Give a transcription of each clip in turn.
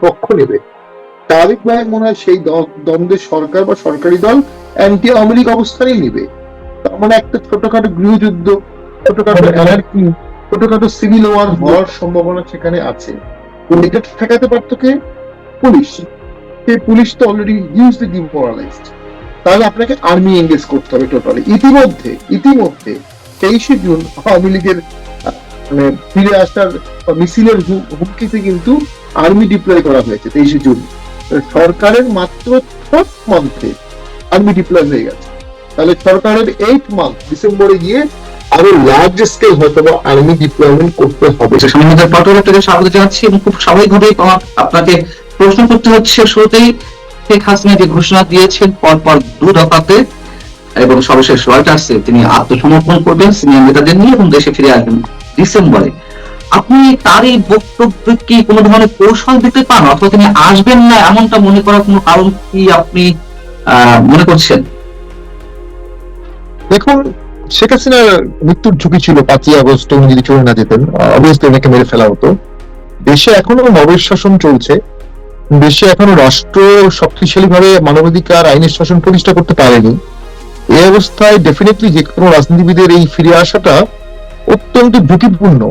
পক্ষ নেবে। স্বাভাবিকভাবে মনে হয় সেই দ্বন্দ্বের সরকার বা সরকারি দল অ্যান্টি আওয়ামী লীগ অবস্থানই নিবে। তার মানে একটা ছোটখাটো গৃহযুদ্ধ, ছোটখাটো অ্যানার্কি, ছোটখাটো সিভিল ওয়ার হওয়ার সম্ভাবনা সেখানে আছে। এটা ঠেকাতে পারতো কে? পুলিশ। সেই পুলিশ তো অলরেডি হিউজলি ডিমোরালাইজড। তাহলে আপনাকে আর্মি এঙ্গেজ করতে হবে টোটালি। ইতিমধ্যে 23শে জুন আওয়ামী লীগের মানে ফিরে আসার মিছিলের হুমকিতে কিন্তু আর্মি ডিপ্লয় করা হয়েছে 23শে জুন। সরকারের মাত্র 4 মান্থে আর্মি ডিপ্লয় হয়ে গেছে। তাহলে সরকারের 8 মান্থ ডিসেম্বরে গিয়ে আরো লার্জ স্কেল হয়তো আর্মি ডিপ্লয়মেন্ট করতে হবে। আপনাকে স্বাগত জানাচ্ছি এবং খুব স্বাভাবিকভাবে আপনাকে প্রশ্ন করতে হচ্ছে, শুরুতেই শেখ হাসিনা যে ঘোষণা দিয়েছেন পরপর 2 দফাতে এবং সর্বশেষ রয়টার্সে তিনি আত্মসমর্পণ করবেন সিনিয়র নেতাদের নিয়ে এবং দেশে ফিরে আসবেন ডিসেম্বরে, আপনি তার এই বক্তব্য কি কোনো ধরনের কৌশল দিতে পান, অথবা তিনি আসবেন না এমনটা মনে করার কোনো কারণ কি আপনি মনে করছেন? দেখুন, শেখ হাসিনার মৃত্যুর ঝুঁকি ছিল 5ই আগস্ট উনি যদি চলে না যেতেন, অবভিয়াসলি ওনাকে মেরে ফেলা হতো। দেশে এখনো মবের শাসন চলছে, দেশে এখনো রাষ্ট্র শক্তিশালী ভাবে মানবাধিকার আইনের শাসন প্রতিষ্ঠা করতে পারেনি। এই অবস্থায় ডেফিনেটলি যে কোনো রাজনীতিবিদের এই ফিরে আসাটা অত্যন্ত ঝুঁকিপূর্ণ।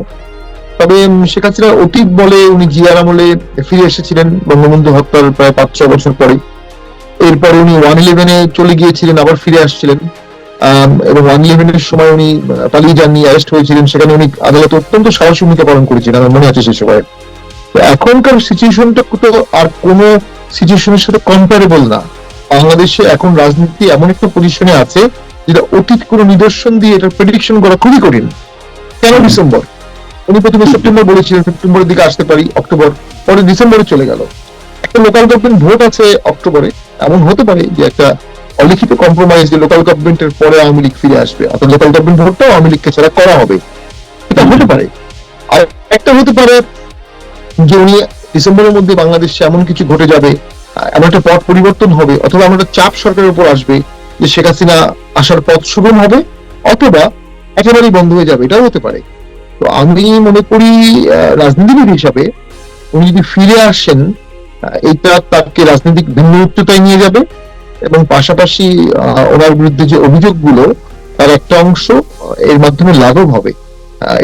তবে শেখ হাসিনা অতীত বলে উনি জিয়ার আমলে ফিরে এসেছিলেন বঙ্গবন্ধু হত্যার প্রায় 5-6 বছর পরে। এরপরে উনি 1/11-এ চলে গিয়েছিলেন, আবার ফিরে আসছিলেন, এবং 1/11-এর সময় উনি পালিয়ে যাননি, অ্যারেস্ট হয়েছিলেন। সেখানে উনি আদালতে অত্যন্ত সাহসী ভূমিকা পালন করেছিলেন, আমার মনে আছে সে সময়। এখনকার সিচুয়েশনটা তো আর কোনো সিচুয়েশনের সাথে কম্পারেবল না। বাংলাদেশে এখন রাজনীতি এমন একটা পজিশনে আছে যেটা অতীত কোনো নিদর্শন দিয়ে এটা প্রেডিকশন করা খুবই কঠিন। কেন ডিসেম্বর? উনি প্রথমে সেপ্টেম্বর বলেছিলেন, সেপ্টেম্বরের দিকে আসতে পারি, অক্টোবর, পরে ডিসেম্বরে চলে গেল। একটা লোকাল গভর্নমেন্ট ভোট আছে অক্টোবরে, এমন হতে পারে যে একটা অলিখিত কম্প্রোমাইজ যে লোকাল গভর্নমেন্টের পরে আওয়ামী লীগ ফিরে আসবে, অর্থাৎ লোকাল গভর্নমেন্ট ভোটটাও আওয়ামী লীগকে ছাড়া করা হবে। এটা হতে পারে। আর একটা হতে পারে যে উনি ডিসেম্বরের মধ্যে বাংলাদেশে এমন কিছু ঘটে যাবে, এমন একটা পথ পরিবর্তন হবে, অথবা এমন একটা চাপ সরকারের উপর আসবে যে শেখ হাসিনা আসার পথ সুগম হবে, অথবা একেবারেই বন্ধ হয়ে যাবে, এটাও হতে পারে। তো আমি মনে করি রাজনীতিবিদ হিসাবে উনি যদি ফিরে আসেন, এটা তাকে রাজনৈতিক ভিন্ন উচ্চতায় নিয়ে যাবে, এবং পাশাপাশি ওনার বিরুদ্ধে যে অভিযোগগুলো তার একটা অংশ এর মাধ্যমে লাঘব হবে।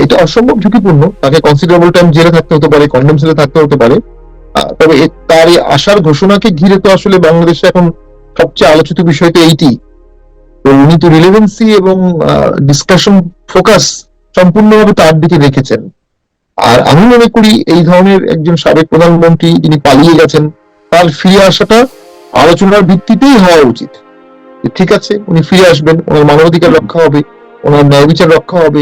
এটা অসম্ভব ঝুঁকিপূর্ণ। তাকে কনসিডারেবল টাইম জেলে থাকতে হতে পারে, কন্ডেম সেলে থাকতে হতে পারে। তবে তার এই আসার ঘোষণাকে ঘিরে তো আসলে বাংলাদেশে এখন সবচেয়ে আলোচিত বিষয় তো এইটি। তো উনি তো রিলেভেন্সি এবং ডিসকাশন ফোকাস সম্পূর্ণভাবে তার দিকে রেখেছেন। আর আমি মনে করি এই ধরনের একজন সাবেক প্রধানমন্ত্রী যিনি পালিয়ে গেছেন, তার ফিরে আসাটা আলোচনার ভিত্তিতেই হওয়া উচিত। ঠিক আছে, উনি ফিরে আসবেন, ওনার মানবাধিকার রক্ষা হবে, ওনার ন্যায় বিচার রক্ষা হবে,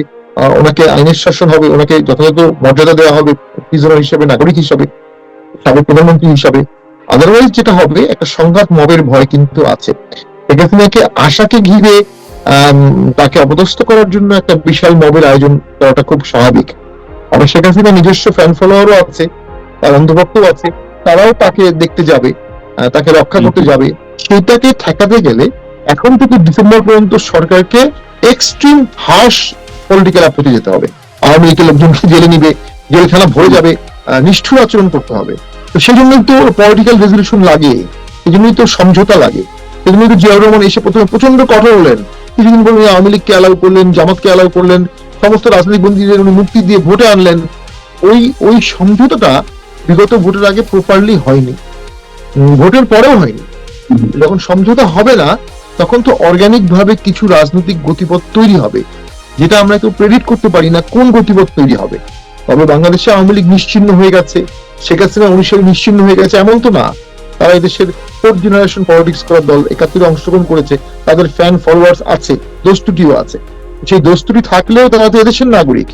ওনাকে আইনের শাসন হবে, ওনাকে যথাযথ মর্যাদা দেওয়া হবে প্রিজনার হিসেবে, নাগরিক হিসেবে, সাবেক প্রধানমন্ত্রী হিসাবে। আদারওয়াইজ যেটা হবে, একটা সংঘাত মবের ভয় কিন্তু আছে। শেখ হাসিনাকে আশাকে ঘিরে তাকে অপদস্থ করার জন্য একটা বিশাল মবের আয়োজন করাটা খুব স্বাভাবিক। আবার শেখ হাসিনা নিজস্ব ফ্যান ফলোয়ারও আছে, তার অন্ধভক্তও আছে, তারাও তাকে দেখতে যাবে, তাকে রক্ষা করতে যাবে। সেটাকে ঠেকাতে গেলে এখন থেকে ডিসেম্বর পর্যন্ত সরকারকে এক্সট্রিম হার্শ পলিটিক্যাল অ্যাপ্রোচে যেতে হবে। আওয়ামী লীগের লোকজনকে জেলে নিবে, জেলখানা ভরে যাবে, নিষ্ঠুর আচরণ করতে হবে। তো সেই জন্যই তো পলিটিক্যাল রেজলিউশন লাগে, সেই জন্যই তো সমঝোতা লাগে। সেই জন্যই তো জিয়াউর রহমান এসে প্রথমে প্রচন্ড কঠোর হলেন, কিছুদিন পর উনি আওয়ামী লীগকে অ্যালাউ করলেন, জামাতকে অ্যালাউ করলেন, সমস্ত রাজনৈতিক বন্দীদের উনি মুক্তি দিয়ে ভোটে আনলেন। ওই সমঝোতাটা বিগত ভোটের আগে প্রপারলি হয়নি, ভোটের পরেও হয়নি। যখন সমঝোতা হবে না, তখন তো অর্গানিক ভাবে কিছু রাজনৈতিক গতিপথ তৈরি হবে, যেটা আমরা কেউ প্রেডিক্ট করতে পারি না কোন গতিপথ তৈরি হবে। তবে বাংলাদেশে আওয়ামী লীগ নিশ্চিহ্ন হয়ে গেছে, শেখ হাসিনা 19 নিশ্চিহ্ন হয়ে গেছে এমন তো না। তারা এদেশের 4th জেনারেশন পলিটিক্স করার দল, 71 অংশগ্রহণ করেছে, তাদের ফ্যান ফলোয়ার্স আছে, দোস্তুটিও আছে। সেই দোস্তুটি থাকলেও তারা তো এদেশের নাগরিক।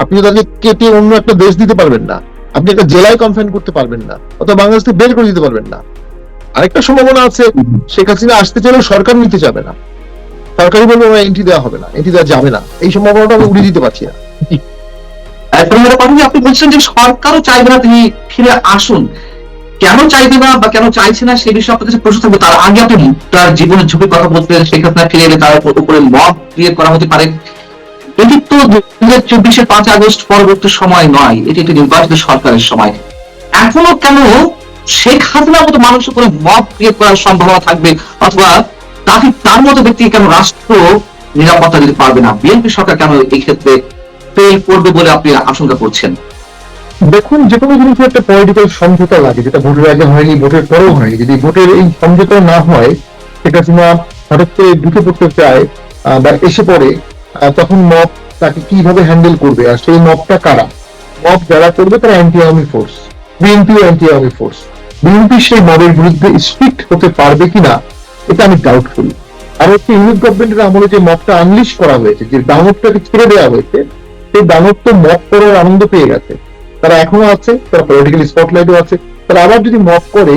আপনি তো তাদেরকে কেটে অন্য একটা দেশ দিতে পারবেন না, আপনি একটা জেলায় কনফাইন করতে পারবেন না, অথবা বাংলাদেশ থেকে বের করে দিতে পারবেন না। আরেকটা সম্ভাবনা আছে, শেখ হাসিনা আসতে চাইলেও সরকার নিতে যাবে না, সরকারই বলবে এন্ট্রি দেওয়া হবে না, এন্ট্রি দেওয়া যাবে না। এই সম্ভাবনাটা আমি উড়িয়ে দিতে পারছি না। আপনি বলছেন যে সরকারও চাইবে না তিনি ফিরে আসুন, কেন চাইবে না বা কেন চাইছে না সে বিষয়ে আপনার কাছে প্রশ্ন থাকবে। তার আগে আপনি তার জীবনের ঝুঁকির কথা বলছিলেন, শেখ হাসিনা ফিরে এলে তার উপরে মব ক্রিয়েট করা হতে পারে। এটি তো 2024-এর 5 আগস্ট পরবর্তী সময় নয়, এটি একটি নির্বাচিত সরকারের সময়। এখনো কেন শেখ হাসিনার মতো মানুষের উপরে মব ক্রিয়েট করার সম্ভাবনা থাকবে, অথবা তাকে তার মতো ব্যক্তি কেন রাষ্ট্র নিরাপত্তা দিতে পারবে না? বিএনপি সরকার কেন এই ক্ষেত্রে ফেল করবে বলে আপনি আশঙ্কা করছেন? দেখুন, যে কোনো জিনিসের একটা পলিটিক্যাল সমঝোতা লাগে, যেটা ভোটের আগে হয়নি, ভোটের পরেও হয়নি। যদি ভোটের এই সমঝোতা না হয়, শেখ হাসিনা হঠাৎ করে ঢুকে পড়তে চায় বা এসে পড়ে, তখন মব তাকে কিভাবে হ্যান্ডেল করবে? আর সেই মবটা কারা? মব যারা করবে তারা অ্যান্টি আর্মি ফোর্স, বিএনপিও অ্যান্টি আর্মি ফোর্স। বিএনপি সেই মবের বিরুদ্ধে স্ট্রিক্ট হতে পারবে কিনা, এটা আমি ডাউটফুল। আর হচ্ছে ইউনিট গভর্নমেন্টের আমলে যে মবটা আনলিশ করা হয়েছে, যে দানবটাকে ছেড়ে দেওয়া হয়েছে, সেই দানব তো মব করার আনন্দ পেয়ে গেছে, তারা এখনো আছে, তারা পলিটিক্যাল স্পটলাইটও আছে। তারা আবার যদি মব করে,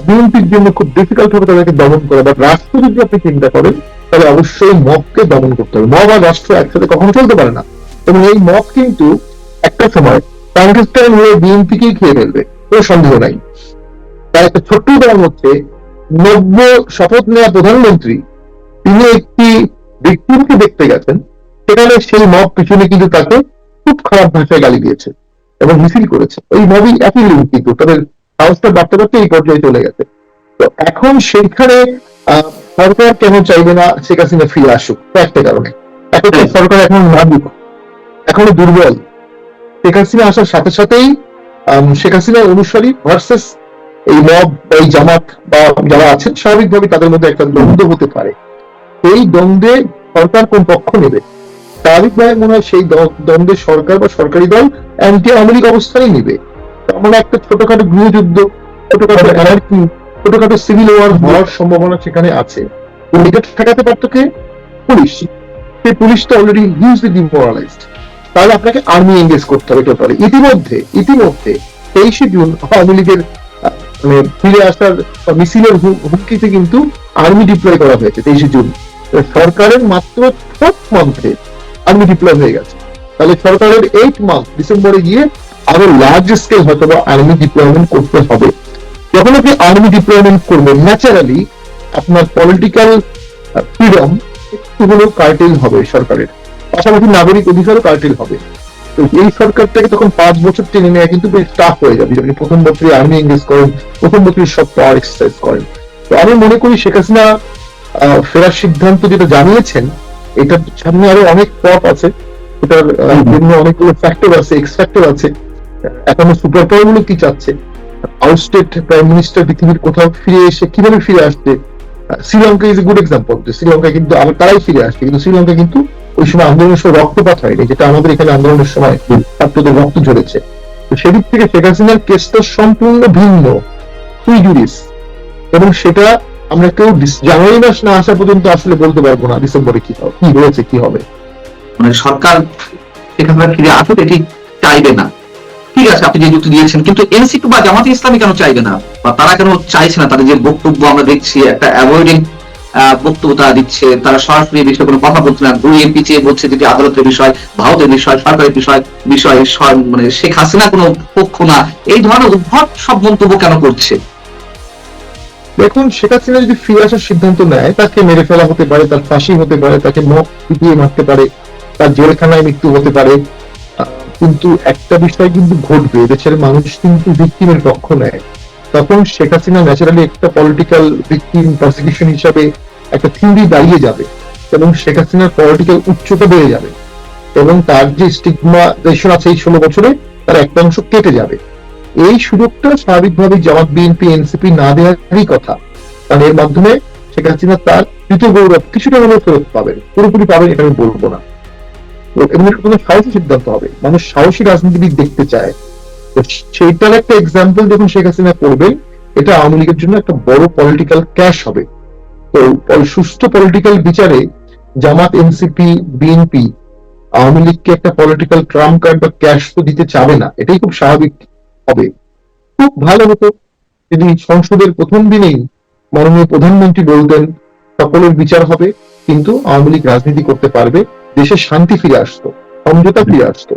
বিএনপির জন্য খুব ডিফিকাল্ট হবে তাদেরকে দমন করা। বাট রাষ্ট্র যদি আপনি চিন্তা করেন, তাহলে অবশ্যই মবকে দমন করতে হবে। মব আর রাষ্ট্র একসাথে কখনো চলতে পারে না। এবং এই মব কিন্তু একটা সময় কংগ্রেসের হয়ে বিএনপিকেই খেয়ে ফেলবে, কোনো সন্দেহ নাই। তার একটা ছোট্ট উদাহরণ হচ্ছে, নব্য শপথ নেওয়া প্রধানমন্ত্রী তিনি একটি ব্যক্তিকে দেখতে গেছেন, সেখানে সেই মব পিছনে কিন্তু তাকে খুব খারাপ ভাষায় গালি দিয়েছে এবং মিছিল করেছে। ওই মবই একই লিঙ্ক, কিন্তু তাদের সাহসটা বাড়তে বাড়তে এই পর্যায়ে চলে গেছে। তো এখন সেইখানে সরকার কেন চাইবে না শেখ হাসিনা ফিরে আসুক? একটা কারণে, এখন সরকার এখন নাজুক, এখনো দুর্বল। শেখ হাসিনা আসার সাথে সাথেই শেখ হাসিনার অনুসারী ভার্সেস এই মব, এই জামাত বা যারা আছেন, স্বাভাবিকভাবে তাদের মধ্যে একটা দ্বন্দ্ব হতে পারে। এই দ্বন্দ্বে সরকার কোন পক্ষ নেবে? স্বাভাবিকভাবে মনে হয় সেই দ্বন্দ্বে সরকার বা সরকারি দল অ্যান্টি আওয়ামী লীগ অবস্থানই নিবে। আমরা একটা ছোটখাটো গৃহযুদ্ধ, ছোটখাটো অ্যানার্কি, ছোটখাটো সিভিল ওয়ার হওয়ার সম্ভাবনা সেখানে আছে। এটা ঠেকাতে পারত কে? পুলিশ। সেই পুলিশটা অলরেডি হিউজলি ডিমোরালাইজড। তাহলে আপনাকে আর্মি এঙ্গেজ করতে হবে টোটালি। ইতিমধ্যে 23শে জুন আওয়ামী লীগের মানে ফিরে আসার মিছিলের হুমকিতে কিন্তু আর্মি ডিপ্লয় করা হয়েছে 23শে জুন। সরকারের মাত্র 4th মান্থে আর্মি ডিপ্লয় হয়ে গেছে। তাহলে সরকারের 8 মান্থ ডিসেম্বরে গিয়ে আরো লার্জ স্কেল হয়তো আর্মি ডিপ্লয়মেন্ট করতে হবে। যখন আপনি আর্মি ডিপ্লয়মেন্ট করবেন, ন্যাচারালি আপনার পলিটিক্যাল ফ্রিডম একটু হলেও কার্টেল হবে সরকারের, পাশাপাশি নাগরিক অধিকারও কার্টেল হবে। তো এই সরকারটাকে তখন 5 বছর টেনে নেওয়া কিন্তু বেশ টাফ হয়ে যাবে। আপনি প্রথম বছরই আর্মি এঙ্গেজ করেন, প্রথম বছরই সব পাওয়ার এক্সারসাইজ করেন। তো আমি মনে করি শেখ হাসিনা ফেরার সিদ্ধান্ত যেটা জানিয়েছেন, এটার সামনে আরো অনেক পথ আছে, এটার জন্য অনেকগুলো ফ্যাক্টর আছে, এক্স ফ্যাক্টর আছে। এখনো সুপার পাওয়ার গুলো কি চাচ্ছে, আউটস্টেট প্রাইম মিনিস্টার পৃথিবীর কোথাও ফিরে এসে কিভাবে ফিরে আসছে। Sri Lanka is a good example. Sri Lanka কিন্তু আবার তারাই ফিরে আসছে, কিন্তু শ্রীলঙ্কা কিন্তু ওই সময় আন্দোলনের সময় রক্তপাত হয়নি, যেটা আমাদের এখানে আন্দোলনের সময় ছাত্রদের রক্ত ঝরেছে। তো সেদিক থেকে শেখ হাসিনার কেসটা সম্পূর্ণ ভিন্ন, সুই জুডিস। এবং সেটা আমরা কেউ জানুয়ারি মাস না আসা পর্যন্ত আসলে বলতে পারবো না ডিসেম্বরে কি হয়েছে, কি হবে। মানে সরকার এখানে ফিরে আসুক এটি চাইবে না, ঠিক আছে, আপনি যে যুক্তি দিয়েছেন, কিন্তু এনসিপি বা জামাতে ইসলামী কেন চাইবে না, বা তারা কেন চাইছে না? তাদের যে বক্তব্য আমরা দেখছি, একটা অ্যাভয়েডিং বক্তব্য তারা দিচ্ছে, তারা সরাসরি এই বিষয়ে কোনো কথা বলছে না, ঘুরিয়ে পিছিয়ে বলছে যেটি আদালতের বিষয়, ভারতের বিষয়, সরকারের বিষয় মানে শেখ হাসিনা কোনো পক্ষ না। এই ধরনের উদ্ভট সব মন্তব্য কেন করছে? দেখুন, শেখ হাসিনা যদি ফিরে আসার সিদ্ধান্ত নেয়, তাকে মেরে ফেলা হতে পারে, তার ফাঁসি হতে পারে, তাকে মদ পিটিয়ে মারতে পারে, তার জেলখানায় মৃত্যু হতে পারে। কিন্তু একটা বিষয় কিন্তু ঘটবে, দেশের মানুষ কিন্তু ভিকটিমের পক্ষ নেয়। তখন শেখ হাসিনা ন্যাচারালি একটা পলিটিক্যাল ভিকটিম প্রসিকিউশন হিসাবে একটা থিওরি দাঁড়িয়ে যাবে, এবং শেখ হাসিনার পলিটিক্যাল উচ্চতা বেড়ে যাবে, এবং তার যে স্টিগমাটাইজেশন আছে এই 16 বছরে, তার একটা অংশ কেটে যাবে। এই সুযোগটা স্বাভাবিকভাবে জামাত, বিএনপি, এনসিপি না দেওয়ারই কথা, কারণ এর মাধ্যমে শেখ হাসিনা তার তৃতীয় গৌরব কিছুটা হলেও ফেরত পাবেন। পুরোপুরি পাবেন এটা আমি বলবো না। এবং এটা সাহসী সিদ্ধান্ত হবে, মানুষ সাহসী রাজনীতিবিদ দেখতে চায়। সেইটার একটা এক্সাম্পল যখন শেখ হাসিনা করবেন, এটা আওয়ামী লীগের জন্য একটা বড় পলিটিক্যাল ক্যাশ হবে। তো সুষ্ঠু পলিটিক্যাল বিচারে জামাত, এনসিপি, বিএনপি আওয়ামী লীগকে একটা পলিটিক্যাল ট্রাম্প কার্ড বা ক্যাশ তো দিতে চাবে না, এটাই খুব স্বাভাবিক হবে। খুব ভালো হতো যদি সংসদের প্রথম দিনেই মাননীয় প্রধানমন্ত্রী বলতেন সকলের বিচার হবে, কিন্তু আওয়ামী লীগ রাজনীতি করতে পারবে, দেশে শান্তি ফিরে আসতো, সমঝোতা ফিরে আসতো।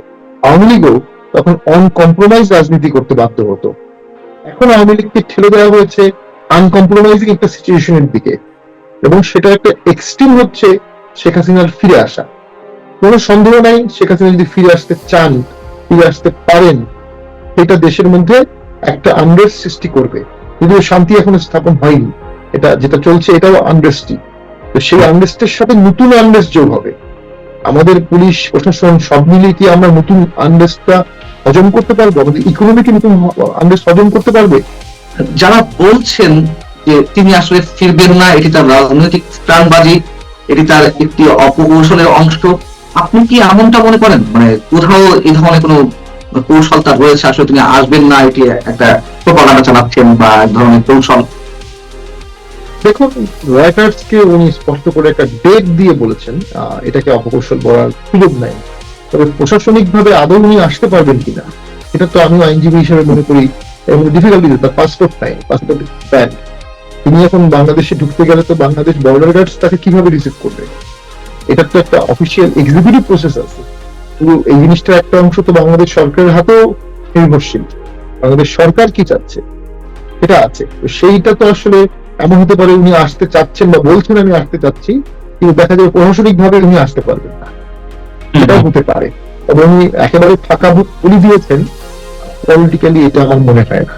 আওয়ামী লীগও তখন অনকম্প্রোমাইজ রাজনীতি করতে বাধ্য হতো। এখন আওয়ামী লীগকে ঠেলে দেওয়া হয়েছে আনকম্প্রোমাইজিং একটা সিচুয়েশনের দিকে, এবং সেটা একটা এক্সট্রিম হচ্ছে শেখ হাসিনার ফিরে আসা। কোনো সন্দেহ নাই, শেখ হাসিনা যদি ফিরে আসতে চান, ফিরে আসতে পারেন, এটা দেশের মধ্যে একটা আনরেস্ট সৃষ্টি করবে, যদিও শান্তি এখনো স্থাপন হয়নি, এটা যেটা চলছে এটাও আনরেস্টই। তো সেই আনরেস্টের সাথে নতুন আনরেস্ট যোগ হবে। আমাদের পুলিশ প্রশাসন সব মিলিয়ে কি আমরা নতুন আনরেস্টটা হজম করতে পারবো? আমাদের ইকোনমিকে নতুন আনরেস্ট হজম করতে পারবে? যারা বলছেন যে তিনি আসলে ফিরবেন না, এটি তার রাজনৈতিক স্টান্টবাজি, এটি তার একটি অপকৌশলের অংশ, আপনি কি এমনটা মনে করেন? মানে কোথাও এই ধরনের কোনো কৌশল তার রয়েছে, আসলে তিনি আসবেন না, এটি একটা প্রপাগান্ডা চালাচ্ছেন বা এক ধরনের কৌশল? দেখুন, রয়টার্সকে উনি স্পষ্ট করে একটা ডেট দিয়ে বলেছেন, এটাকে অপকৌশল বলার সুযোগ নাই। তবে প্রশাসনিক ভাবে আদৌ উনি আসতে পারবেন কিনা, এটা তো আমি আইনজীবী হিসেবে মনে করি ডিফিকাল্টি। তার পাসপোর্ট নাই, পাসপোর্ট ব্যান। তিনি এখন বাংলাদেশে ঢুকতে গেলে তো বাংলাদেশ বর্ডার গার্ডস তাকে কিভাবে রিসিভ করবে? এটার তো একটা অফিসিয়াল এক্সিকিউটিভ প্রসেস আছে। তো এই জিনিসটার একটা অংশ তো বাংলাদেশ সরকারের হাতেও নির্ভরশীল। বাংলাদেশ সরকার কি চাচ্ছে এটা আছে, তো সেইটা তো আসলে এমন হতে পারে উনি আসতে চাচ্ছেন বা বলছেন আমি আসতে চাচ্ছি, কিন্তু দেখা যাবে প্রশাসনিক ভাবে উনি আসতে পারবেন না, এটাও হতে পারে। তবে উনি একেবারে ফাঁকা বলে দিয়েছেন পলিটিক্যালি, এটা আমার মনে হয় না।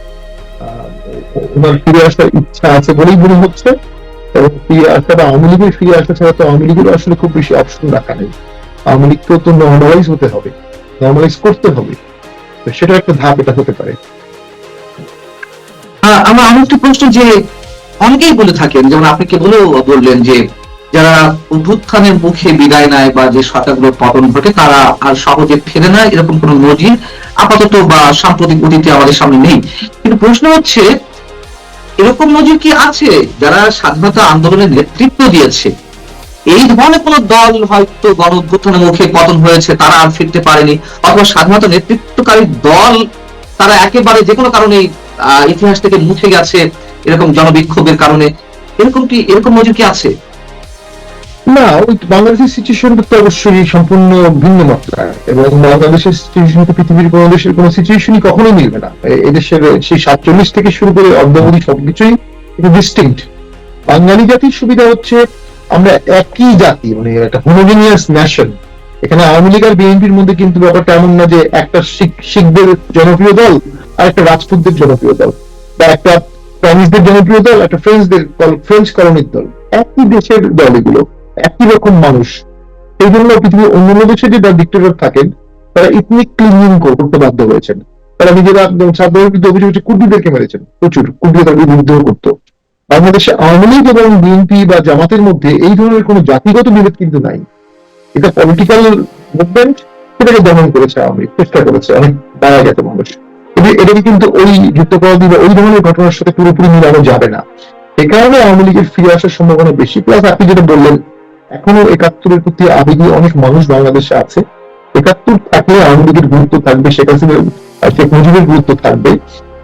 ওনার ফিরে আসার ইচ্ছা আছে বলেই মনে হচ্ছে, এবং ফিরে আসা বা আওয়ামী লীগের ফিরে আসা ছাড়া তো আওয়ামী লীগের আসলে খুব বেশি অপশন রাখা নেই। আওয়ামী লীগকেও তো নর্মালাইজ হতে হবে, নর্মালাইজ করতে হবে, তো সেটা একটা ধাপ এটা হতে পারে। আমার আমার একটি প্রশ্ন, যে অনেকেই বলে থাকেন, যেমন আপনি কেবলও বললেন যে যারা অভ্যুত্থানের মুখে বিদায় নেয় বা যে সরকারগুলোর পতন ঘটে তারা আর সহজে ফেরে না, এরকম কোন নজির আপাতত বা সাম্প্রতিক অতীতে আমাদের সামনে নেই। কিন্তু প্রশ্ন হচ্ছে, এরকম নজির কি আছে যারা স্বাধীনতা আন্দোলনের নেতৃত্ব দিয়েছে, এই ধরনের কোন দল হয়তো গণ অভ্যুত্থানের মুখে পতন হয়েছে, তারা আর ফিরতে পারেনি, অথবা স্বাধীনতা নেতৃত্বকারী দল তারা একেবারে যে কোনো কারণে ইতিহাস থেকে মুছে গেছে এরকম জনবিক্ষোভের কারণে, এরকম নজির কি আছে? না, ওই বাংলাদেশের সিচুয়েশনটা তো অবশ্যই সম্পূর্ণ ভিন্ন মাত্রার, এবং বাংলাদেশের সিচুয়েশন তো পৃথিবীর কোন দেশের কোন সিচুয়েশনই কখনোই মিলবে না। এদেশের সেই 47 থেকে শুরু করে অদ্যাবধি সবকিছুই ডিস্টিংক্ট। বাঙালি জাতির সুবিধা হচ্ছে আমরা একই জাতি, মানে একটা হোমোজেনিয়াস নেশন। এখানে আওয়ামী লীগ আর বিএনপির মধ্যে কিন্তু ব্যাপারটা এমন না যে একটা শিখদের জনপ্রিয় দল আর একটা রাজপুতদের জনপ্রিয় দল, বা একটা চাইনিজদের জনপ্রিয় দল, একটা ফ্রেঞ্চ কলোনির দল। একই দেশের দল এগুলো, একই রকম মানুষ। এই জন্য পৃথিবীর অন্যান্য দেশে যে ডিক্টেটর থাকেন তারা ইথনিক ক্লিনিং করতে বাধ্য হয়েছেন। তারা নিজেরা সাধারণ অভিযোগ হচ্ছে কুর্দিদেরকে মেরেছেন, প্রচুর কুর্দিরা তাদের বিরুদ্ধেও করতো। বাংলাদেশে আওয়ামী লীগ এবং বিএনপি বা জামাতের মধ্যে এই ধরনের কোন জাতিগত বিভেদ কিন্তু নাই। এটা পলিটিক্যাল মুভমেন্ট, সেটাকে দমন করেছে আওয়ামী লীগ, চেষ্টা করেছে, অনেক মারা গেছে মানুষ। এটাকে কিন্তু ওই যুদ্ধপরাধী বা ওই ধরনের ঘটনার সাথে পুরোপুরি মিলানো যাবে না। এ কারণে আওয়ামী লীগের ফিরে আসার সম্ভাবনা বেশি। প্লাস আপনি যেটা বললেন, এখনো 71-এর প্রতি আবেগী অনেক মানুষ বাংলাদেশে আছে। 71 থাকলে আওয়ামী লীগের গুরুত্ব থাকবে, শেখ মুজিবের গুরুত্ব থাকবে।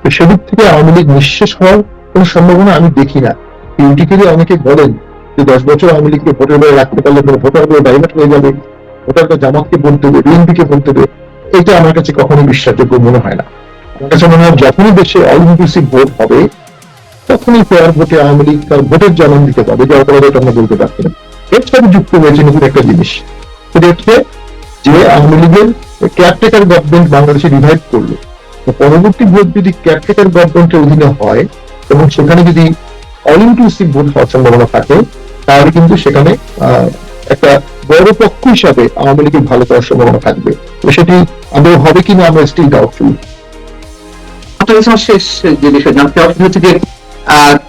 তো সেদিক থেকে আওয়ামী লীগ নিঃশেষ হওয়ার কোন সম্ভাবনা আমি দেখি না। থিওরিটিক্যালি অনেকে বলেন যে 10 বছর আওয়ামী লীগকে ভোটের বাইরে রাখতে পারলে ভোটারগুলো ডাইভার্ট হয়ে যাবে, ভোটাররা জামাতকে ভোট দেবে, বিএনপিকে ভোট দেবে। এটা আমার কাছে কখনোই বিশ্বাসযোগ্য মনে হয় না। আমার কাছে মনে হয় যখনই দেশে অল ইনক্লুসিভ ভোট হবে তখনই ফেয়ার ভোটে আওয়ামী লীগ তার ভোটের জানান দিতে পারবে, যে অপরাধটা আমরা বলতে পারছি না। এর সাথে যুক্ত হয়েছে নতুন একটা জিনিস, সেটা হচ্ছে যে আওয়ামী লীগের কেয়ারটেকার গভর্নমেন্ট বাংলাদেশে রিভাইভ করলো। তো পরবর্তী ভোট যদি কেয়ারটেকার গভর্নমেন্টের অধীনে হয় এবং সেখানে যদি অল ইনক্লুসিভ ভোট হওয়ার সম্ভাবনা থাকে, তাহলে কিন্তু সেখানে একটা বড় পক্ষ হিসাবে আওয়ামী লীগের ভালো করার সম্ভাবনা থাকবে। তো সেটি আদৌ হবে কিনা আমরা স্টিল ডাউটফুল। আপনার শেষ যে বিষয় জানতে হচ্ছে যে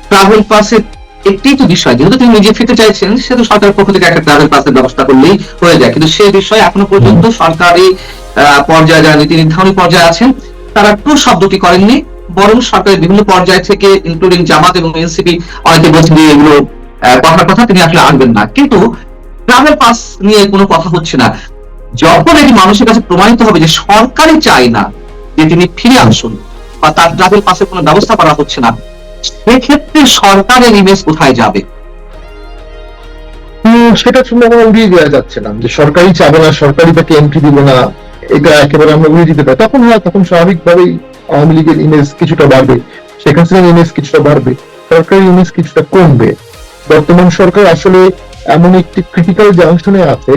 ট্রাভেল পাসের একটি তো বিষয়, যেহেতু তিনি নিজে ফিরতে চাইছেন সেহেতু সরকারের পক্ষ থেকে একটা ট্রাভেল পাসের ব্যবস্থা করলেই হয়ে যায়, কিন্তু সে বিষয়ে এখনো পর্যন্ত সরকারি পর্যায়ে যারা নীতি নির্ধারণী পর্যায়ে আছেন তারা টু শব্দটি করেননি, বরং সরকারের বিভিন্ন পর্যায় থেকে ইনক্লুডিং জামাত এবং এনসিপি অনেকে বলছেন যে এগুলো কথার কথা, তিনি আসলে আনবেন না। কিন্তু ট্রাভেল পাস নিয়ে কোনো কথা হচ্ছে না। যখন এটি মানুষের কাছে প্রমাণিত হবে যে সরকারই চায় না যে তিনি ফিরে আসুন বা তার ট্রাভেল পাসের কোনো ব্যবস্থা করা হচ্ছে না, সেক্ষেত্রে সরকারের ইমেজ কোথায় যাবে? সেটা সম্ভাবনা উড়িয়ে দেওয়া যাচ্ছে না যে সরকারি চাবে না, সরকারি তাকে এন্ট্রি দিবে না, এটা একেবারে আমরা উড়িয়ে দিতে পারি। তখন হয়, তখন স্বাভাবিকভাবেই আওয়ামী লীগের ইমেজ কিছুটা বাড়বে, শেখ হাসিনার ইমেজ কিছুটা বাড়বে, সরকারি ইমেজ কিছুটা কমবে। বর্তমান সরকার আসলে এমন একটি ক্রিটিক্যাল জাংশনে আছে,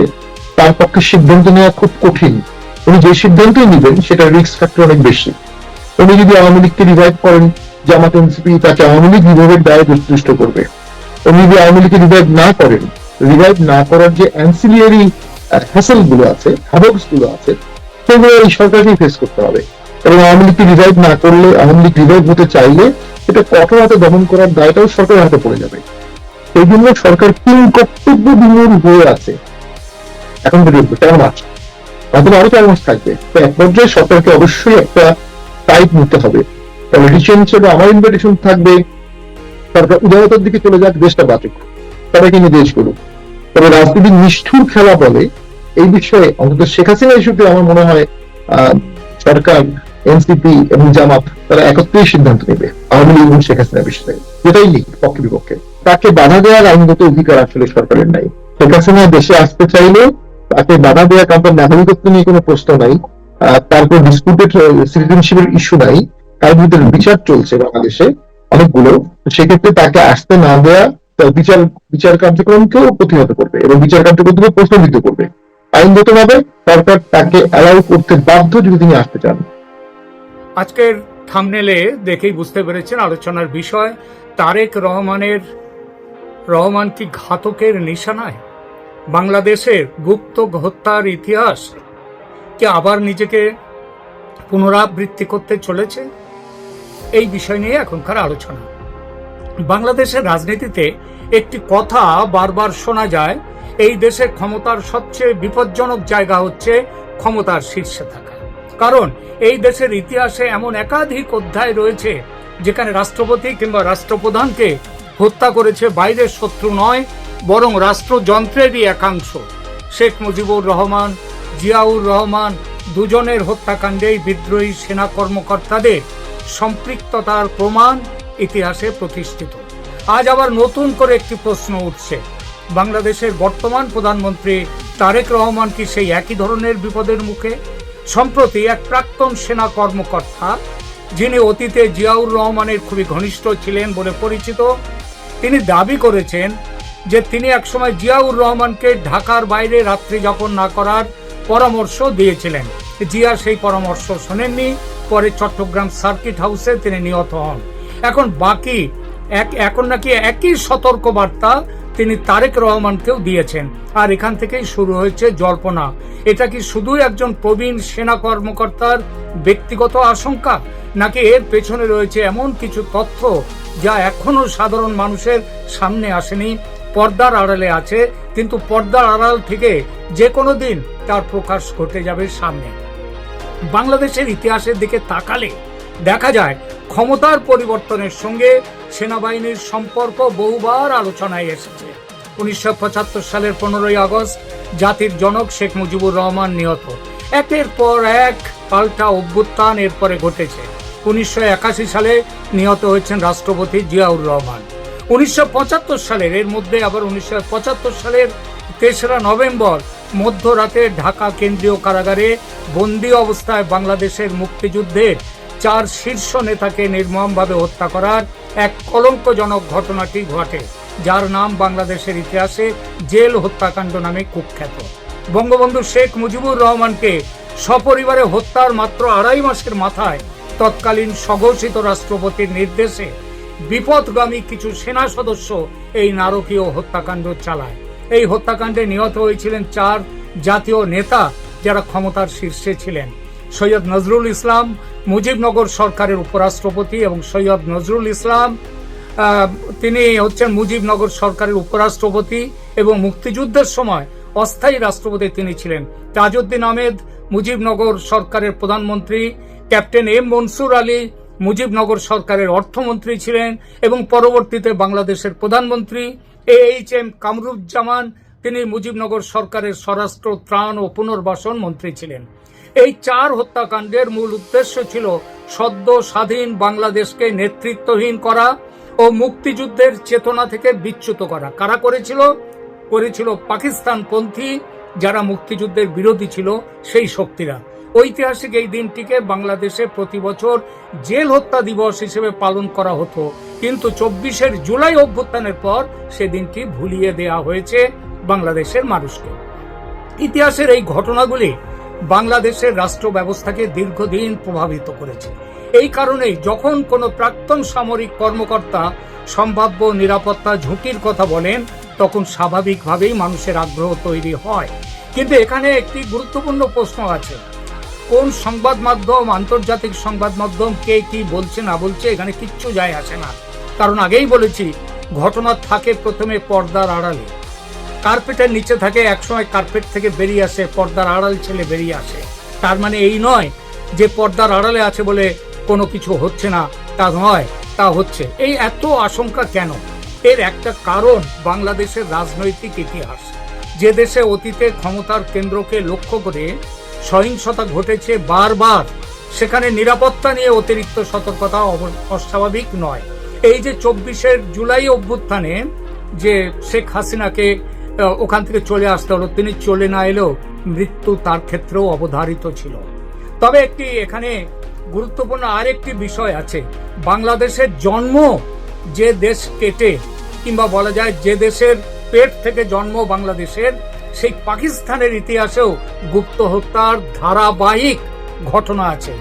তার পক্ষে সিদ্ধান্ত নেওয়া খুব কঠিন। উনি যে সিদ্ধান্তই নেবেন সেটা রিস্ক ফ্যাক্টর অনেক বেশি। তো উনি যদি আওয়ামী লীগকে রিভাইভ করেন, জামাত এনসিপি তাকে আওয়ামী লীগ রিভাইভের দায়ে দুষ্ট করবে। উনি যদি আওয়ামী লীগকে রিভাইভ না করেন, রিভাইভ না করার যে অ্যান্সিলিয়ারি হ্যাসেল গুলো আছে, হ্যাভক্স গুলো আছে, সেগুলো এই সরকারকেই ফেস করতে হবে। এবং আওয়ামী লীগকে রিভাইভ না করলে, আওয়ামী লীগ রিভাইভ হতে চাইলে এটা কঠোর হাতে দমন করার দায়টাও সরকারের হাতে পড়ে যাবে। সেই জন্য সরকার কিং কর্তব্য বিমূঢ় হয়ে আছে এখন পর্যন্ত 4 মাস, হয়তো আরো 4 মাস থাকবে। তো এক পর্যায়ে সরকারকে অবশ্যই একটা টাইপ নিতে হবে। পলিটিশিয়ান হিসেবে আমার ইনভিটেশন থাকবে, সরকার উদারতার দিকে চলে যাক, দেশটা বাঁচুক, সবাইকে নিয়ে দেশ করুক। তবে রাজনীতির নিষ্ঠুর খেলা বলে এই বিষয়ে অন্তত শেখ হাসিনা ইস্যুতে আমার মনে হয় সরকার, এনসিপি এবং জামাত তারা একত্রেই সিদ্ধান্ত নেবে আওয়ামী লীগ এবং শেখ হাসিনা বিষয়ে, যেটাই নেই পক্ষে বিপক্ষে। তাকে বাধা দেওয়ার আইনগত অধিকার আসলে সরকারের নাই। শেখ হাসিনা দেশে আসতে চাইলে তাকে বাধা দেওয়া, কারণ তার নাগরিকত্ব নিয়ে কোনো প্রশ্ন নাই, তারপর ডিসপুটেড সিটিজেনশিপের ইস্যু নাই, তার বিরুদ্ধে বিচার চলছে বাংলাদেশে অনেকগুলো। সেক্ষেত্রে তাকে আসতে না দেওয়া বিচার কার্যক্রমকেও প্রতিহত করবে এবং বিচার কার্যক্রমকে প্রশ্নবিদ্ধ করবে। আইনগতভাবে সরকার তাকে অ্যালাউ করতে বাধ্য যদি তিনি আসতে চান। আজকের থাম্বনেলে দেখেই বুঝতে পেরেছেন আলোচনার বিষয়। তারেক রহমান কি ঘাতকের নিশানায়? বাংলাদেশের গুপ্ত হত্যার ইতিহাস কি আবার নিজেকে পুনরাবৃত্তি করতে চলেছে? এই বিষয় নিয়ে এখনকার আলোচনা। বাংলাদেশের রাজনীতিতে একটি কথা বারবার শোনা যায়, এই দেশের ক্ষমতার সবচেয়ে বিপজ্জনক জায়গা হচ্ছে ক্ষমতার শীর্ষে থাকা। কারণ এই দেশের ইতিহাসে এমন একাধিক অধ্যায় রয়েছে যেখানে রাষ্ট্রপতি কিংবা রাষ্ট্রপ্রধানকে হত্যা করেছে বাইরের শত্রু নয়, বরং রাষ্ট্রযন্ত্রেরই একাংশ। শেখ মুজিবুর রহমান, জিয়াউর রহমান দুজনের হত্যাকাণ্ডেই বিদ্রোহী সেনা কর্মকর্তাদের সম্পৃক্ততার প্রমাণ ইতিহাসে প্রতিষ্ঠিত। আজ আবার নতুন করে একটি প্রশ্ন উঠছে, বাংলাদেশের বর্তমান প্রধানমন্ত্রী তারেক রহমান কি সেই একই ধরনের বিপদের মুখে? সম্প্রতি এক প্রাক্তন সেনা কর্মকর্তা, যিনি অতীতে জিয়াউর রহমানের খুবই ঘনিষ্ঠ ছিলেন বলে পরিচিত, তিনি দাবি করেছেন যে তিনি একসময় জিয়াউর রহমানকে ঢাকার বাইরে রাত্রি যাপন না করার পরামর্শ দিয়েছিলেন। জিয়া সেই পরামর্শ শোনেননি, পরে চট্টগ্রাম সার্কিট হাউসে তিনি নিহত হন। এখন নাকি একই সতর্ক বার্তা তিনি তারেক রহমানকেও দিয়েছেন। আর এখান থেকেই শুরু হয়েছে জল্পনা। এটা কি শুধুই একজন প্রবীণ সেনা কর্মকর্তার ব্যক্তিগত আশঙ্কা, নাকি এর পেছনে রয়েছে এমন কিছু তথ্য যা এখনো সাধারণ মানুষের সামনে আসেনি, পর্দার আড়ালে আছে, কিন্তু পর্দার আড়াল থেকে যে কোনো দিন তার প্রকাশ ঘটে যাবে সামনে? বাংলাদেশের ইতিহাসের দিকে তাকালে দেখা যায় ক্ষমতার পরিবর্তনের সঙ্গে সেনাবাহিনীর সম্পর্ক বহুবার আলোচনায় এসেছে। 1975 সালের 15ই আগস্ট জাতির জনক শেখ মুজিবুর রহমান নিহত। একের পর এক পাল্টা অভ্যুত্থান এরপরে ঘটেছে। 1981 সালে নিহত হয়েছেন রাষ্ট্রপতি জিয়াউর রহমান। 1975 সালের এর মধ্যে আবার 1975 সালের 3রা নভেম্বর মধ্যরাতে ঢাকা কেন্দ্রীয় কারাগারে বন্দী অবস্থায় বাংলাদেশের মুক্তিযুদ্ধের 4 শীর্ষ নেতাকে নির্মমভাবে হত্যা করার এক কলঙ্কজনক ঘটনাটি ঘটে, যার নাম বাংলাদেশের ইতিহাসে জেল হত্যাকাণ্ড নামে কুখ্যাত। বঙ্গবন্ধু শেখ মুজিবুর রহমানকে সপরিবারে হত্যার মাত্র 2.5 মাসের মাথায় তৎকালীন স্বঘোষিত রাষ্ট্রপতির নির্দেশে বিপথগামী কিছু সেনা সদস্য এই নারকীয় হত্যাকাণ্ড চালায়। এই হত্যাকাণ্ডে নিহত হয়েছিলেন 4 জাতীয় নেতা যারা ক্ষমতার শীর্ষে ছিলেন। সৈয়দ নজরুল ইসলাম মুজিবনগর সরকারের উপরাষ্ট্রপতি, এবং সৈয়দ নজরুল ইসলাম তিনি হচ্ছেন মুজিবনগর সরকারের উপরাষ্ট্রপতি এবং মুক্তিযুদ্ধের সময় অস্থায়ী রাষ্ট্রপতি তিনি ছিলেন। তাজউদ্দিন আহমেদ মুজিবনগর সরকারের প্রধানমন্ত্রী, ক্যাপ্টেন এম মনসুর আলী মুজিবনগর সরকারের অর্থমন্ত্রী ছিলেন এবং পরবর্তীতে বাংলাদেশের প্রধানমন্ত্রী। AHM কামরুজ্জামান তিনি মুজিবনগর সরকারের স্বরাষ্ট্র, ত্রাণ ও পুনর্বাসন মন্ত্রী ছিলেন। এই 4 হত্যাকাণ্ডের মূল উদ্দেশ্য ছিল সদ্য স্বাধীন বাংলাদেশকে নেতৃত্বহীন করা ও মুক্তিযুদ্ধের চেতনা থেকে বিচ্যুত করা। কারা করেছিল পাকিস্তানপন্থী যারা মুক্তিযুদ্ধের বিরোধী ছিল, সেই শক্তিরা। ঐতিহাসিক এই দিনটিকে বাংলাদেশে প্রতি বছর জেল হত্যা দিবস হিসেবে পালন করা হতো, কিন্তু 24 জুলাই অভ্যুত্থানের পর সেদিনটি ভুলিয়ে দেওয়া হয়েছে বাংলাদেশের মানুষকে। ইতিহাসের এই ঘটনাগুলি বাংলাদেশের রাষ্ট্র ব্যবস্থাকে দীর্ঘদিন প্রভাবিত করেছে। এই কারণেই যখন কোনো প্রাক্তন সামরিক কর্মকর্তা সম্ভাব্য নিরাপত্তা ঝুঁকির কথা বলেন, তখন স্বাভাবিকভাবেই মানুষের আগ্রহ তৈরি হয়। কিন্তু এখানে একটি গুরুত্বপূর্ণ প্রশ্ন আছে, কোন সংবাদ মাধ্যম, আন্তর্জাতিক সংবাদ মাধ্যম কে কি বলছে না বলছে এখানে কিচ্ছু যায় আসে না। কারণ আগেই বলেছি, ঘটনা থাকে প্রথমে পর্দার আড়ালে, কার্পেটের নিচে থাকে, একসময় কার্পেট থেকে বেরিয়ে আসে, পর্দার আড়াল ছেলে বেরিয়ে আসে। তার মানে এই নয় যে পর্দার আড়ালে আছে বলে কোনো কিছু হচ্ছে না, তা নয়, তা হচ্ছে। এই এত আশঙ্কা কেন? এর একটা কারণ বাংলাদেশের রাজনৈতিক ইতিহাস। যে দেশে অতীতে ক্ষমতার কেন্দ্রকে লক্ষ্য করে সহিংসতা ঘটেছে বারবার, সেখানে নিরাপত্তা নিয়ে অতিরিক্ত সতর্কতা অস্বাভাবিক নয়। এই যে 24 জুলাই অভ্যুত্থানে যে শেখ হাসিনাকে ওখান থেকে চলে আসতে হলো, তিনি চলে না এলেও মৃত্যু তার ক্ষেত্রেও অবধারিত ছিল। তবে একটি এখানে গুরুত্বপূর্ণ আরেকটি বিষয় আছে, বাংলাদেশের জন্ম যে দেশ কেটে, কিংবা বলা যায় যে দেশের পেট থেকে জন্ম বাংলাদেশের, সেই পাকিস্তানের ইতিহাসেও গুপ্ত হত্যার ধারাবাহিক ঘটনা আছে।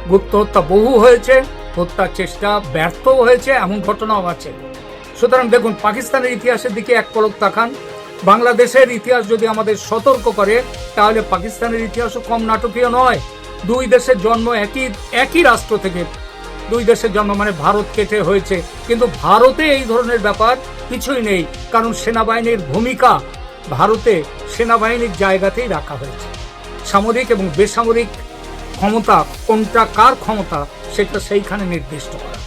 গুপ্ত হত্যা বহু হয়েছে, হত্যার চেষ্টা ব্যর্থ হয়েছে, এমন ঘটনাও আছে। সুতরাং দেখুন, পাকিস্তানের ইতিহাসের দিকে এক পলক তাকান। বাংলাদেশের ইতিহাস যদি আমাদের সতর্ক করে, তাহলে পাকিস্তানের ইতিহাসও কম নাটকীয় নয়। দুই দেশের জন্ম একই রাষ্ট্র থেকে, দুই দেশের জন্ম মানে ভারত কেটে হয়েছে, কিন্তু ভারতে এই ধরনের ব্যাপার কিছুই নেই। কারণ সেনাবাহিনীর ভূমিকা ভারতে সেনাবাহিনীর জায়গাতেই রাখা হয়েছে। সামরিক এবং বেসামরিক ক্ষমতা কোনটা কার ক্ষমতা, সেটা সেইখানে নির্দিষ্ট করা।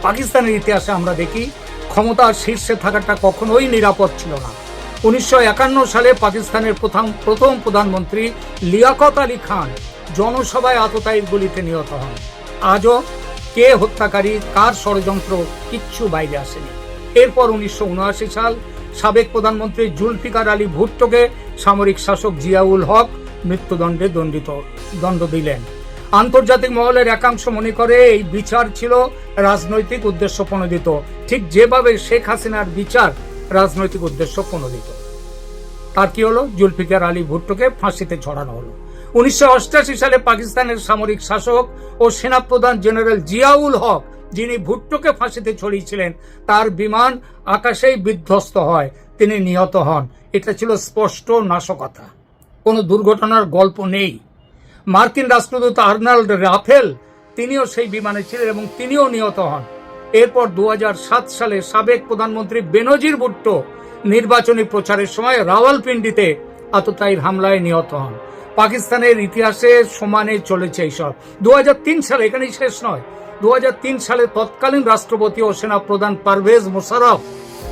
পাকিস্তানের ইতিহাসে আমরা দেখি, ক্ষমতার শীর্ষে থাকাটা কখনোই নিরাপদ ছিল না। 1951 সালে পাকিস্তানের প্রথম প্রধানমন্ত্রী লিয়াকত আলী খান জনসভায় আততায়ীর গুলিতে নিহত হন। আজও কে হত্যাকারী, কার ষড়যন্ত্র, কিচ্ছু বাইরে আসেনি। এরপর 1979 সাল সাবেক প্রধানমন্ত্রী জুলফিকার আলী ভুট্টোকে সামরিক শাসক জিয়াউল হক মৃত্যুদণ্ডে দণ্ড দিলেন। আন্তর্জাতিক মহলের একাংশ মনে করে এই বিচার ছিল রাজনৈতিক উদ্দেশ্য প্রণোদিত, ঠিক যেভাবে শেখ হাসিনার বিচার রাজনৈতিক উদ্দেশ্য প্রণোদিত। তার কি হলো? জুলফিকার আলী ভুট্টোকে ফাঁসিতে ঝরানো হলো। 1988 সালে পাকিস্তানের সামরিক শাসক ও সেনাপ্রধান জেনারেল জিয়াউল হক, যিনি ভুট্টোকে ফাঁসিতে ছড়িয়েছিলেন, তার বিমান আকাশেই বিধ্বস্ত হয়, তিনি নিহত হন। এটা ছিল স্পষ্ট নাশকতা, কোনো দুর্ঘটনার গল্প নেই। মার্কিন রাষ্ট্রদূত আর্নাল্ড রাফেল, তিনিও সেই বিমানে ছিলেন এবং তিনিও নিহত হন। এরপর 2007 সালে সাবেক প্রধানমন্ত্রী বেনজির ভুট্টো নির্বাচনী প্রচারের সময় রাওয়ালপিন্ডিতে আততায়ীর হামলায় নিহত হন। পাকিস্তানের ইতিহাসে সমানে চলেছে এইসব। 2003 সালে, এখানেই শেষ নয়, 2003 সালে তৎকালীন রাষ্ট্রপতি ও সেনাপ্রধান পারভেজ মোশাররফ,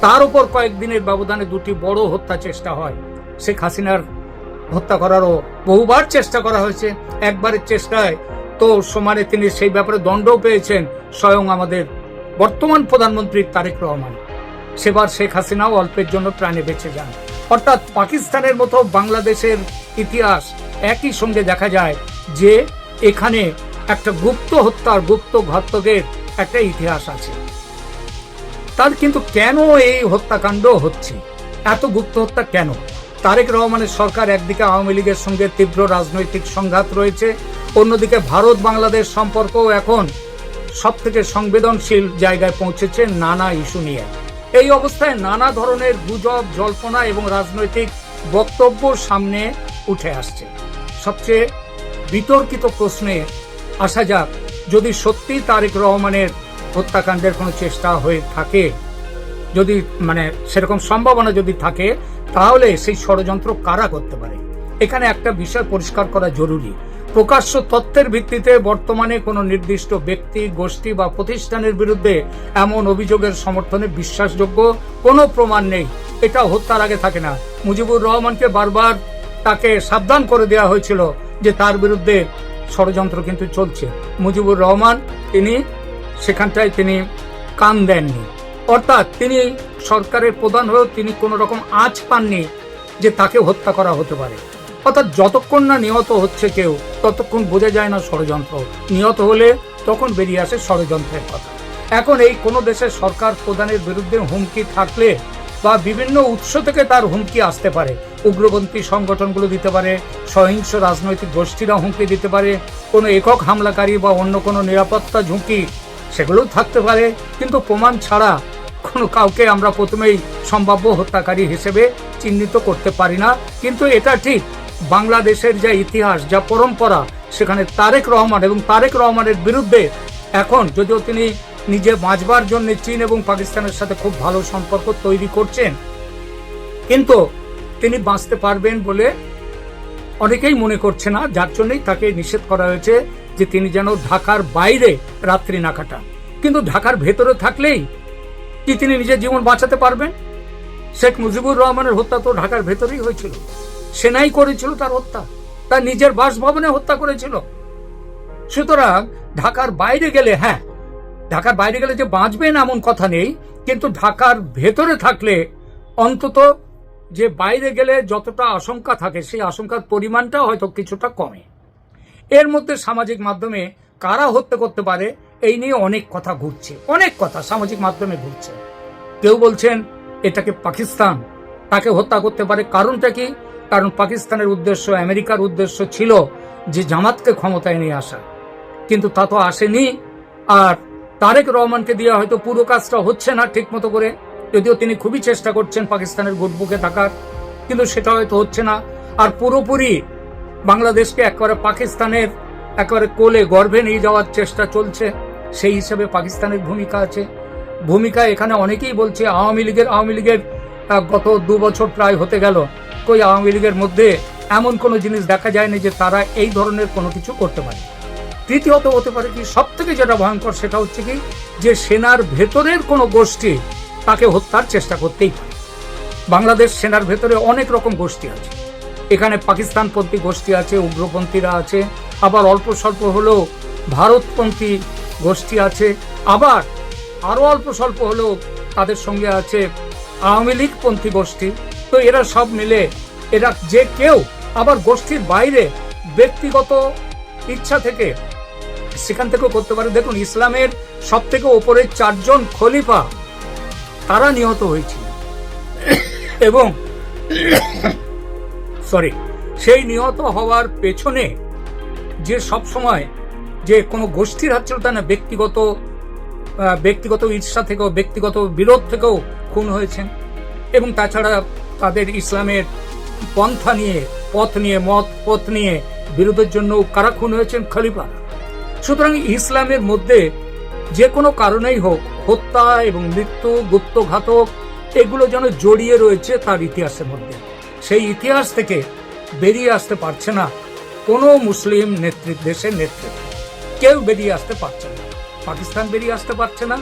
তার উপর কয়েকদিনের ব্যবধানে দুটি বড় হত্যা চেষ্টা হয়। শেখ হাসিনার হত্যা করারও বহুবার চেষ্টা করা হয়েছে। একবারের চেষ্টায় তো সমানে তিনি সেই ব্যাপারে দণ্ডও পেয়েছেন স্বয়ং আমাদের বর্তমান প্রধানমন্ত্রী তারেক রহমান। সেবার শেখ হাসিনাও অল্পের জন্য প্রাণে বেঁচে যান। অর্থাৎ পাকিস্তানের মতো বাংলাদেশের ইতিহাস একই সঙ্গে দেখা যায় যে এখানে একটা গুপ্ত হত্যার, গুপ্ত ঘাতকের একটা ইতিহাস আছে। তার কিন্তু কেন এই হত্যাকাণ্ড হচ্ছে, এত গুপ্ত হত্যা কেন? তারেক রহমানের সরকার একদিকে আওয়ামী লীগের সঙ্গে তীব্র রাজনৈতিক সংঘাত রয়েছে, অন্যদিকে ভারত বাংলাদেশ সম্পর্কও এখন সব থেকে সংবেদনশীল জায়গায় পৌঁছেছে নানা ইস্যু নিয়ে। এই অবস্থায় নানা ধরনের গুজব, জল্পনা এবং রাজনৈতিক বক্তব্য সামনে উঠে আসছে। সবচেয়ে বিতর্কিত প্রশ্নে আসা যাক, যদি সত্যি তারেক রহমানের হত্যাকাণ্ডের কোনো চেষ্টা হয়ে থাকে, যদি সেরকম সম্ভাবনা যদি থাকে, তাহলে সেই ষড়যন্ত্র কারা করতে পারে? এখানে একটা বিষয় পরিষ্কার করা জরুরি। প্রকাশ্য তথ্যের ভিত্তিতে বর্তমানে কোনো নির্দিষ্ট ব্যক্তি, গোষ্ঠী বা প্রতিষ্ঠানের বিরুদ্ধে এমন অভিযোগের সমর্থনে বিশ্বাসযোগ্য কোনো প্রমাণ নেই। এটা হত্যার আগে থাকে না। মুজিবুর রহমানকে বারবার তাকে সাবধান করে দেওয়া হয়েছিল যে তার বিরুদ্ধে ষড়যন্ত্র কিন্তু চলছে। মুজিবুর রহমান তিনি সেখানটায় তিনি কান দেননি, অর্থাৎ তিনি সরকারের প্রধান হয়েও তিনি কোনো রকম আঁচ পাননি যে তাকে হত্যা করা হতে পারে। অর্থাৎ যতক্ষণ না নিহত হচ্ছে কেউ, ততক্ষণ বোঝা যায় না ষড়যন্ত্র। নিহত হলে তখন বেরিয়ে আসে ষড়যন্ত্রের কথা। এখন এই কোনো দেশের সরকার প্রধানের বিরুদ্ধে হুমকি থাকলে বা বিভিন্ন উৎস থেকে তার হুমকি আসতে পারে, উগ্রপন্থী সংগঠনগুলো দিতে পারে, সহিংস রাজনৈতিক গোষ্ঠীরা হুমকি দিতে পারে, কোনো একক হামলাকারী বা অন্য কোনো নিরাপত্তা ঝুঁকি সেগুলোও থাকতে পারে, কিন্তু প্রমাণ ছাড়া কোনো কাউকে আমরা প্রথমেই সম্ভাব্য হত্যাকারী হিসেবে চিহ্নিত করতে পারি না। কিন্তু এটা ঠিক, বাংলাদেশের যা ইতিহাস, যা পরম্পরা, সেখানে তারেক রহমান এবং তারেক রহমানের বিরুদ্ধে এখন যদিও তিনি নিজে বাঁচবার জন্য চীন এবং পাকিস্তানের সাথে খুব ভালো সম্পর্ক তৈরি করছেন, কিন্তু তিনি বাঁচতে পারবেন বলে অনেকেই মনে করছে না, যার জন্যই তাকে নিষেধ করা হয়েছে যে তিনি যেন ঢাকার বাইরে রাত্রি না কাটান। কিন্তু ঢাকার ভেতরে থাকলেই কি তিনি নিজের জীবন বাঁচাতে পারবেন? শেখ মুজিবুর রহমানের হত্যা তো ঢাকার ভেতরেই হয়েছিল, সেনাই করেছিল তার হত্যা, তার নিজের বাসভবনে হত্যা করেছিল। সুতরাং ঢাকার বাইরে গেলে, হ্যাঁ ঢাকার বাইরে গেলে যে বাঁচবেন এমন কথা নেই, কিন্তু ঢাকার ভেতরে থাকলে অন্তত যে বাইরে গেলে যতটা আশঙ্কা থাকে সেই আশঙ্কার পরিমাণটা হয়তো কিছুটা কমে। এর মধ্যে সামাজিক মাধ্যমে কারা হত্যা করতে পারে এই নিয়ে অনেক কথা ঘুরছে, অনেক কথা সামাজিক মাধ্যমে ঘুরছে। কেউ বলছেন এটাকে পাকিস্তান তাকে হত্যা করতে পারে। কারণটা কি? কারণ পাকিস্তানের উদ্দেশ্য, আমেরিকার উদ্দেশ্য ছিল যে জামাতকে ক্ষমতায় নিয়ে আসা, কিন্তু তা তো আসেনি। আর তারেক রহমানকে দিয়ে হয়তো পুরো কাজটা হচ্ছে না ঠিক মতো করে, যদিও তিনি খুবই চেষ্টা করছেন পাকিস্তানের গুডবুকে থাকার, কিন্তু সেটা হয়তো হচ্ছে না। আর পুরোপুরি বাংলাদেশকে একেবারে পাকিস্তানের একেবারে কোলে গর্ভে নিয়ে যাওয়ার চেষ্টা চলছে, সেই হিসেবে পাকিস্তানের ভূমিকা আছে। ভূমিকা এখানে অনেকেই বলছে আওয়ামী লীগের গত 2 বছর প্রায় হতে গেল, কই আওয়ামী লীগের মধ্যে এমন কোনো জিনিস দেখা যায়নি যে তারা এই ধরনের কোনো কিছু করতে পারে। তৃতীয়ত হতে পারে কি, সব থেকে যেটা ভয়ঙ্কর সেটা হচ্ছে কি, যে সেনার ভেতরের কোনো গোষ্ঠী তাকে হত্যার চেষ্টা করতেই পারে। বাংলাদেশ সেনার ভেতরে অনেক রকম গোষ্ঠী আছে, এখানে পাকিস্তানপন্থী গোষ্ঠী আছে, উগ্রপন্থীরা আছে, আবার অল্প স্বল্প হলেও ভারতপন্থী গোষ্ঠী আছে, আবার আরো অল্প স্বল্প হলেও তাদের সঙ্গে আছে আওয়ামী লীগপন্থী গোষ্ঠী। তো এরা সব মিলে এরা যে কেউ আবার গোষ্ঠীর বাইরে ব্যক্তিগত ইচ্ছা থেকে সেখান থেকেও করতে পারে। দেখুন, ইসলামের সব থেকে ওপরে 4 জন খলিফা তারা নিহত হয়েছিল, এবং সেই নিহত হওয়ার পেছনে যে সব সময় যে কোনো গোষ্ঠীর হাত ছিল তা না, ব্যক্তিগত ঈর্ষা থেকেও, ব্যক্তিগত বিরোধ থেকেও খুন হয়েছেন। এবং তাছাড়া তাদের ইসলামের পন্থা নিয়ে, পথ নিয়ে বিরোধের জন্য কারা খুন হয়েছেন? খলিফা। সুতরাং ইসলামের মধ্যে যে কোনো কারণেই হোক, হত্যা এবং মৃত্যু, গুপ্তঘাতক, এগুলো যেন জড়িয়ে রয়েছে তার ইতিহাসের মধ্যে। সেই ইতিহাস থেকে বেরিয়ে আসতে পারছে না কোনো মুসলিম দেশের নেতৃত্ব, কেউ বেরিয়ে আসতে পারছে না। পাকিস্তান বেরিয়ে আসতে পারছে না,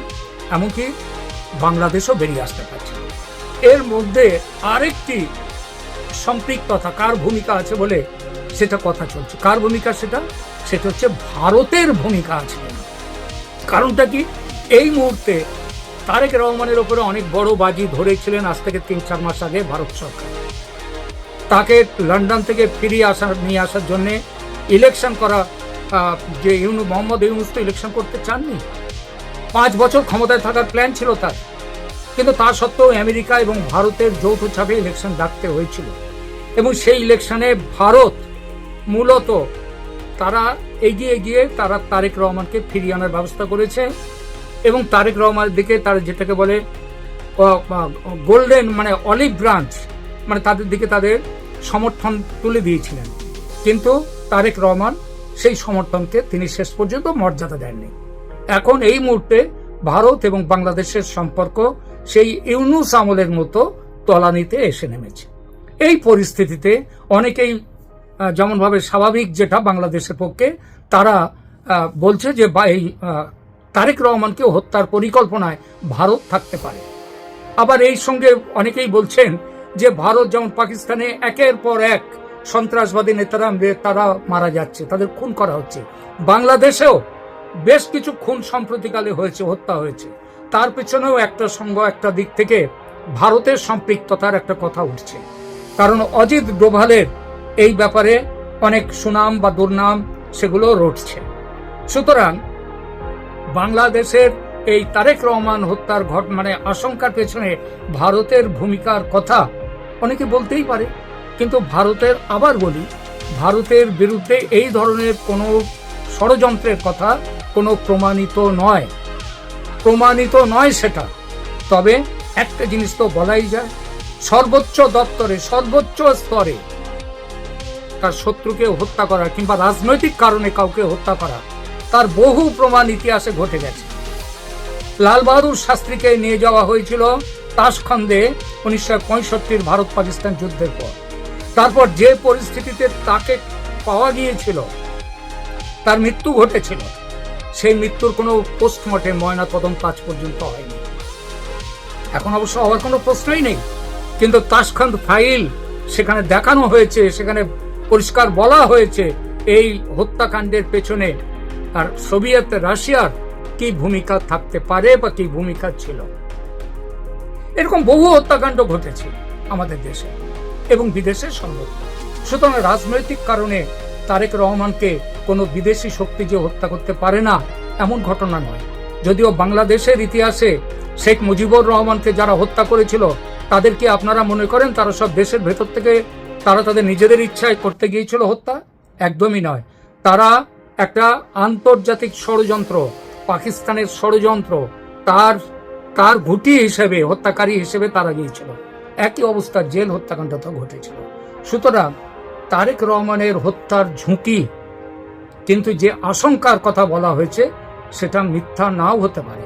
এমনকি বাংলাদেশও বেরিয়ে আসতে পারছে না। এর মধ্যে আরেকটি সম্পৃক্ততা, কার ভূমিকা আছে বলে সেটা কথা চলছে। কার ভূমিকা? সেটা হচ্ছে ভারতের ভূমিকা আছে। কারণটা কি? এই মুহূর্তে তারেক রহমানের উপরে অনেক বড় বাজি ধরেছিলেন আজ থেকে 3-4 মাস আগে ভারত সরকার। তাকে লন্ডন থেকে নিয়ে আসার জন্য ইলেকশন করা, যে মোহাম্মদ ইউনূস তো ইলেকশন করতে চাননি, 5 বছর ক্ষমতায় থাকার প্ল্যান ছিল তার, কিন্তু তা সত্ত্বেও আমেরিকা এবং ভারতের যৌথ চাপে ইলেকশন ডাকতে হয়েছিল। এবং সেই ইলেকশনে ভারত মূলত তারা এগিয়ে গিয়ে তারা তারেক রহমানকে ফিরিয়ে আনার ব্যবস্থা করেছে, এবং তারেক রহমানের দিকে তারা যেটাকে বলে গোল্ডেন অলিভ ব্রাঞ্চ, তাদের দিকে তাদের সমর্থন তুলে দিয়েছিলেন। কিন্তু তারেক রহমান সেই সমর্থনকে তিনি শেষ পর্যন্ত মর্যাদা দেননি। এখন এই মুহূর্তে ভারত এবং বাংলাদেশের সম্পর্ক সেই ইউনূস আমলের মতো তলানিতে এসে নেমেছে। এই পরিস্থিতিতে অনেকেই যেমনভাবে স্বাভাবিক যেটা বাংলাদেশের পক্ষে, তারা বলছে যে এই তারেক রহমানকে হত্যার পরিকল্পনায় ভারত থাকতে পারে। আবার এই সঙ্গে অনেকেই বলছেন যে ভারত যেমন পাকিস্তানে একের পর এক সন্ত্রাসবাদী নেতারা তারা মারা যাচ্ছে, তাদের খুন করা হচ্ছে, বাংলাদেশেও বেশ কিছু খুন সম্প্রতিকালে হয়েছে, হত্যা হয়েছে, তার পেছনেও একটা দিক থেকে ভারতের সম্পৃক্ততার একটা কথা উঠছে। কারণ অজিত ডোভালের এই ব্যাপারে অনেক সুনাম বা দুর্নাম সেগুলো রটছে। সুতরাং বাংলাদেশের এই তারেক রহমান হত্যার আশঙ্কার পেছনে ভারতের ভূমিকার কথা অনেকে বলতেই পারে, কিন্তু ভারতের বিরুদ্ধে এই ধরনের কোনো ষড়যন্ত্রের কথা কোনো প্রমাণিত নয় সেটা। তবে একটা জিনিস তো বলাই যায়, সর্বোচ্চ দপ্তরে সর্বোচ্চ স্তরে তার শত্রুকে হত্যা করা কিংবা রাজনৈতিক কারণে কাউকে হত্যা করা, তার বহু প্রমাণ ইতিহাসে ঘটে গেছে। লাল বাহাদুর শাস্ত্রীকে নিয়ে যাওয়া হয়েছিল তাশখন্দে 1965 ভারত পাকিস্তান যুদ্ধের পর। তারপর যে পরিস্থিতিতে তাকে পাওয়া গিয়েছিল, তার মৃত্যু ঘটেছিল, সেই মৃত্যুর কোনো পোস্টমর্টেম ময়নাতদন্ত আজ পর্যন্ত হয়নি। এখন অবশ্য হওয়ার কোনো প্রশ্নই নেই, কিন্তু তাশখন্দ ফাইল সেখানে দেখানো হয়েছে, সেখানে পরিষ্কার বলা হয়েছে এই হত্যাকাণ্ডের পেছনে আর সোভিয়েত রাশিয়ার কি ভূমিকা থাকতে পারে বা কি ভূমিকা ছিল। এরকম বহু হত্যাকাণ্ড ঘটেছে আমাদের দেশে এবং বিদেশে সর্বত্র। সুতরাং রাজনৈতিক কারণে তারেক রহমানকে কোনো বিদেশি শক্তি যে হত্যা করতে পারে না এমন ঘটনা নয়। যদিও বাংলাদেশের ইতিহাসে শেখ মুজিবুর রহমানকে যারা হত্যা করেছিল তাদের কি আপনারা মনে করেন তারা সব দেশের ভেতর থেকে তারা তাদের নিজেদের ইচ্ছায় করতে গিয়েছিল হত্যা? একদমই নয়। তারা একটা আন্তর্জাতিক ষড়যন্ত্র, পাকিস্তানের ষড়যন্ত্র, তার ঘুঁটি হিসেবে, হত্যাকারী হিসেবে তারা গিয়েছিল। একই অবস্থা জেল হত্যাকাণ্ডটা ঘটেছিল। সুতরাং তারেক রহমানের হত্যার ঝুঁকি, কিন্তু যে আশঙ্কার কথা বলা হয়েছে সেটা মিথ্যা নাও হতে পারে।